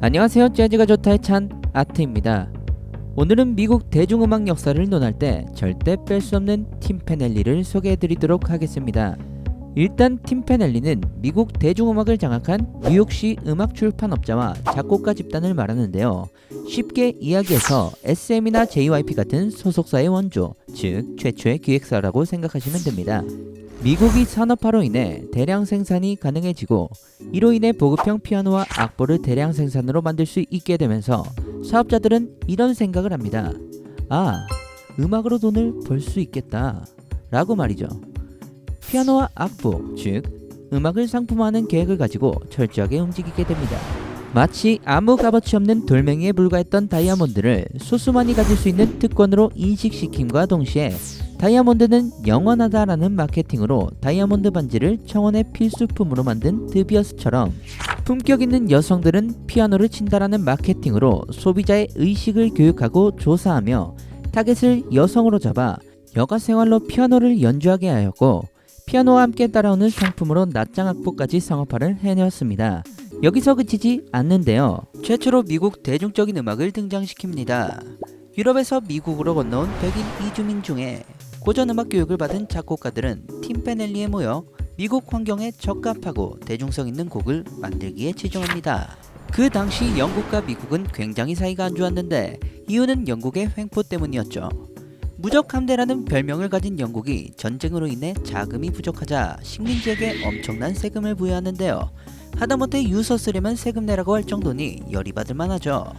안녕하세요. 재즈가 좋다의 찬 아트입니다. 오늘은 미국 대중음악 역사를 논할 때 절대 뺄 수 없는 팀 페넬리를 소개해드리도록 하겠습니다. 일단 팀 페넬리는 미국 대중음악을 장악한 뉴욕시 음악출판업자와 작곡가 집단을 말하는데요. 쉽게 이야기해서 SM이나 JYP 같은 소속사의 원조, 즉 최초의 기획사라고 생각하시면 됩니다. 미국이 산업화로 인해 대량 생산이 가능해지고 이로 인해 보급형 피아노와 악보를 대량 생산으로 만들 수 있게 되면서 사업자들은 이런 생각을 합니다. 아, 음악으로 돈을 벌 수 있겠다 라고 말이죠. 피아노와 악보, 즉 음악을 상품화하는 계획을 가지고 철저하게 움직이게 됩니다. 마치 아무 값어치 없는 돌멩이에 불과했던 다이아몬드를 소수만이 가질 수 있는 특권으로 인식시킴과 동시에 다이아몬드는 영원하다라는 마케팅으로 다이아몬드 반지를 청혼의 필수품으로 만든 드비어스처럼 품격 있는 여성들은 피아노를 친다라는 마케팅으로 소비자의 의식을 교육하고 조사하며 타겟을 여성으로 잡아 여가 생활로 피아노를 연주하게 하였고 피아노와 함께 따라오는 상품으로 낱장 악보까지 상업화를 해내었습니다. 여기서 그치지 않는데요. 최초로 미국 대중적인 음악을 등장시킵니다. 유럽에서 미국으로 건너온 백인 이주민 중에 고전 음악 교육을 받은 작곡가들은 팀 페넬리에 모여 미국 환경에 적합하고 대중성 있는 곡을 만들기에 치중합니다. 그 당시 영국과 미국은 굉장히 사이가 안 좋았는데 이유는 영국의 횡포 때문이었죠. 무적함대라는 별명을 가진 영국이 전쟁으로 인해 자금이 부족하자 식민지에게 엄청난 세금을 부여하는데요. 하다못해 유서 쓰려면 세금 내라고 할 정도니 열이 받을 만하죠.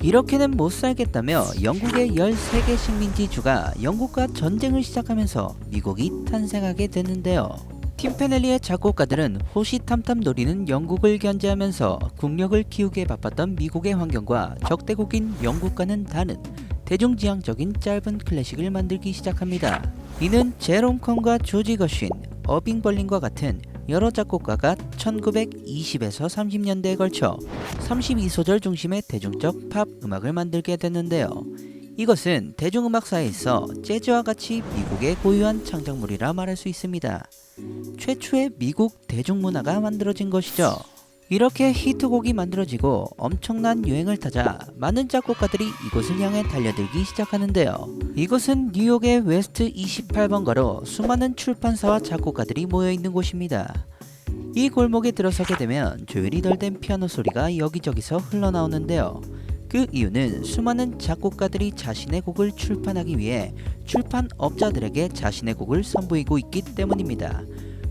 이렇게는 못 살겠다며 영국의 13개 식민지주가 영국과 전쟁을 시작하면서 미국이 탄생하게 되는데요. 팀 페넬리의 작곡가들은 호시탐탐 노리는 영국을 견제하면서 국력을 키우기에 바빴던 미국의 환경과 적대국인 영국과는 다른 대중지향적인 짧은 클래식을 만들기 시작합니다. 이는 제롬 콘과 조지 거쉰, 어빙 벌린과 같은 여러 작곡가가 1920에서 30년대에 걸쳐 32소절 중심의 대중적 팝 음악을 만들게 됐는데요. 이것은 대중음악사에서 재즈와 같이 미국의 고유한 창작물이라 말할 수 있습니다. 최초의 미국 대중문화가 만들어진 것이죠. 이렇게 히트곡이 만들어지고 엄청난 유행을 타자 많은 작곡가들이 이곳을 향해 달려들기 시작하는데요. 이곳은 뉴욕의 웨스트 28번가로 수많은 출판사와 작곡가들이 모여있는 곳입니다. 이 골목에 들어서게 되면 조율이 덜 된 피아노 소리가 여기저기서 흘러나오는데요. 그 이유는 수많은 작곡가들이 자신의 곡을 출판하기 위해 출판업자들에게 자신의 곡을 선보이고 있기 때문입니다.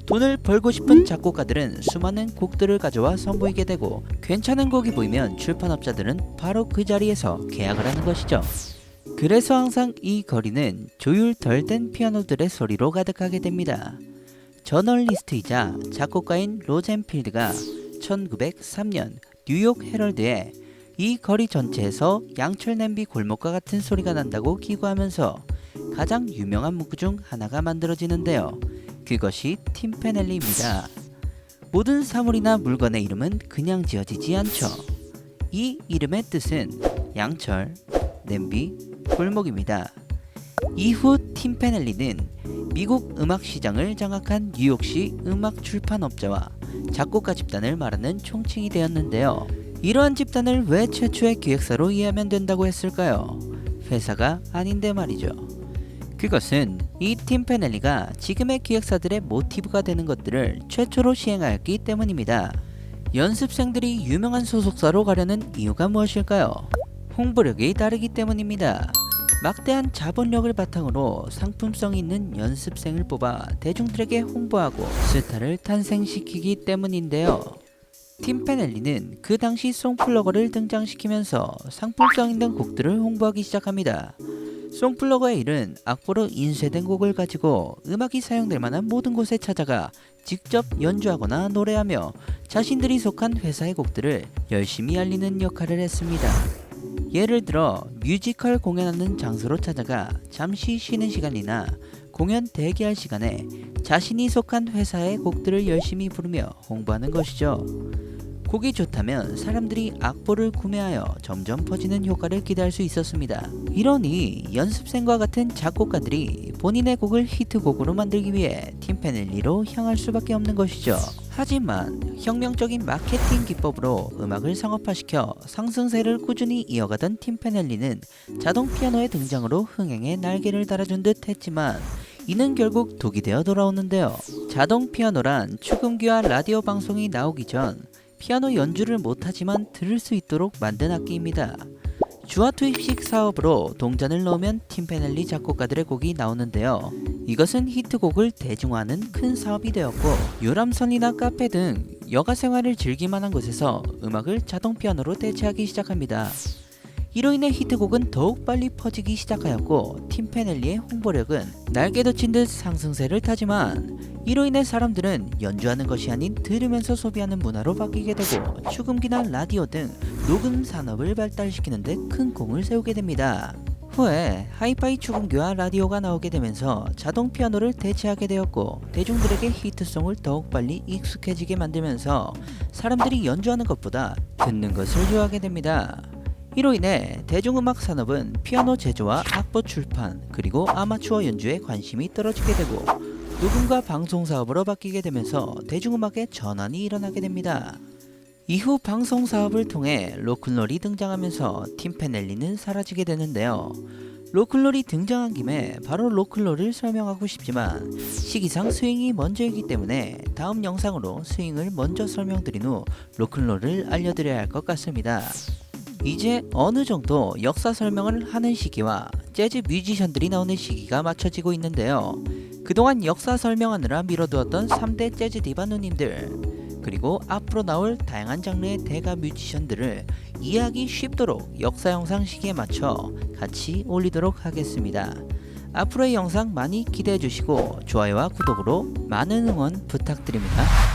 돈을 벌고 싶은 작곡가들은 수많은 곡들을 가져와 선보이게 되고 괜찮은 곡이 보이면 출판업자들은 바로 그 자리에서 계약을 하는 것이죠. 그래서 항상 이 거리는 조율 덜 된 피아노들의 소리로 가득하게 됩니다. 저널리스트이자 작곡가인 로젠필드가 1903년 뉴욕 헤럴드에 이 거리 전체에서 양철 냄비 골목과 같은 소리가 난다고 기고하면서 가장 유명한 문구 중 하나가 만들어지는데요. 그것이 팀 페넬리입니다. 모든 사물이나 물건의 이름은 그냥 지어지지 않죠. 이 이름의 뜻은 양철, 냄비, 골목입니다. 이후 팀 페넬리는 미국 음악 시장을 장악한 뉴욕시 음악 출판업자와 작곡가 집단을 말하는 총칭이 되었는데요. 이러한 집단을 왜 최초의 기획사로 이해하면 된다고 했을까요? 회사가 아닌데 말이죠. 그것은 이 팀 페넬리가 지금의 기획사들의 모티브가 되는 것들을 최초로 시행하였기 때문입니다. 연습생들이 유명한 소속사로 가려는 이유가 무엇일까요? 홍보력이 다르기 때문입니다. 막대한 자본력을 바탕으로 상품성 있는 연습생을 뽑아 대중들에게 홍보하고 스타를 탄생시키기 때문인데요. 팀 페넬리는 그 당시 송플러거를 등장시키면서 상품성 있는 곡들을 홍보하기 시작합니다. 송플러거의 일은 악보로 인쇄된 곡을 가지고 음악이 사용될 만한 모든 곳에 찾아가 직접 연주하거나 노래하며 자신들이 속한 회사의 곡들을 열심히 알리는 역할을 했습니다. 예를 들어 뮤지컬 공연하는 장소로 찾아가 잠시 쉬는 시간이나 공연 대기할 시간에 자신이 속한 회사의 곡들을 열심히 부르며 홍보하는 것이죠. 곡이 좋다면 사람들이 악보를 구매하여 점점 퍼지는 효과를 기대할 수 있었습니다. 이러니 연습생과 같은 작곡가들이 본인의 곡을 히트곡으로 만들기 위해 팀페넬리로 향할 수밖에 없는 것이죠. 하지만 혁명적인 마케팅 기법으로 음악을 상업화시켜 상승세를 꾸준히 이어가던 팀페넬리는 자동 피아노의 등장으로 흥행에 날개를 달아준 듯 했지만 이는 결국 독이 되어 돌아오는데요. 자동 피아노란 축음기와 라디오 방송이 나오기 전 피아노 연주를 못하지만 들을 수 있도록 만든 악기입니다. 주화 투입식 사업으로 동전을 넣으면 팀페넬리 작곡가들의 곡이 나오는데요. 이것은 히트곡을 대중화하는 큰 사업이 되었고 유람선이나 카페 등 여가 생활을 즐길만한 곳에서 음악을 자동 피아노로 대체하기 시작합니다. 이로 인해 히트곡은 더욱 빨리 퍼지기 시작하였고 팀페넬리의 홍보력은 날개 돋친 듯 상승세를 타지만 이로 인해 사람들은 연주하는 것이 아닌 들으면서 소비하는 문화로 바뀌게 되고 축음기나 라디오 등 녹음 산업을 발달시키는 데 큰 공을 세우게 됩니다. 후에 하이파이 축음기와 라디오가 나오게 되면서 자동 피아노를 대체하게 되었고 대중들에게 히트송을 더욱 빨리 익숙해지게 만들면서 사람들이 연주하는 것보다 듣는 것을 좋아하게 됩니다. 이로 인해 대중음악 산업은 피아노 제조와 악보 출판 그리고 아마추어 연주에 관심이 떨어지게 되고 녹음과 방송 사업으로 바뀌게 되면서 대중음악의 전환이 일어나게 됩니다. 이후 방송 사업을 통해 로큰롤이 등장하면서 팀페넬리는 사라지게 되는데요. 로큰롤이 등장한 김에 바로 로큰롤을 설명하고 싶지만 시기상 스윙이 먼저이기 때문에 다음 영상으로 스윙을 먼저 설명드린 후 로큰롤을 알려드려야 할 것 같습니다. 이제 어느 정도 역사 설명을 하는 시기와 재즈 뮤지션들이 나오는 시기가 맞춰지고 있는데요. 그동안 역사 설명하느라 미뤄두었던 3대 재즈 디바 누님들 그리고 앞으로 나올 다양한 장르의 대가 뮤지션들을 이해하기 쉽도록 역사 영상 시기에 맞춰 같이 올리도록 하겠습니다. 앞으로의 영상 많이 기대해 주시고 좋아요와 구독으로 많은 응원 부탁드립니다.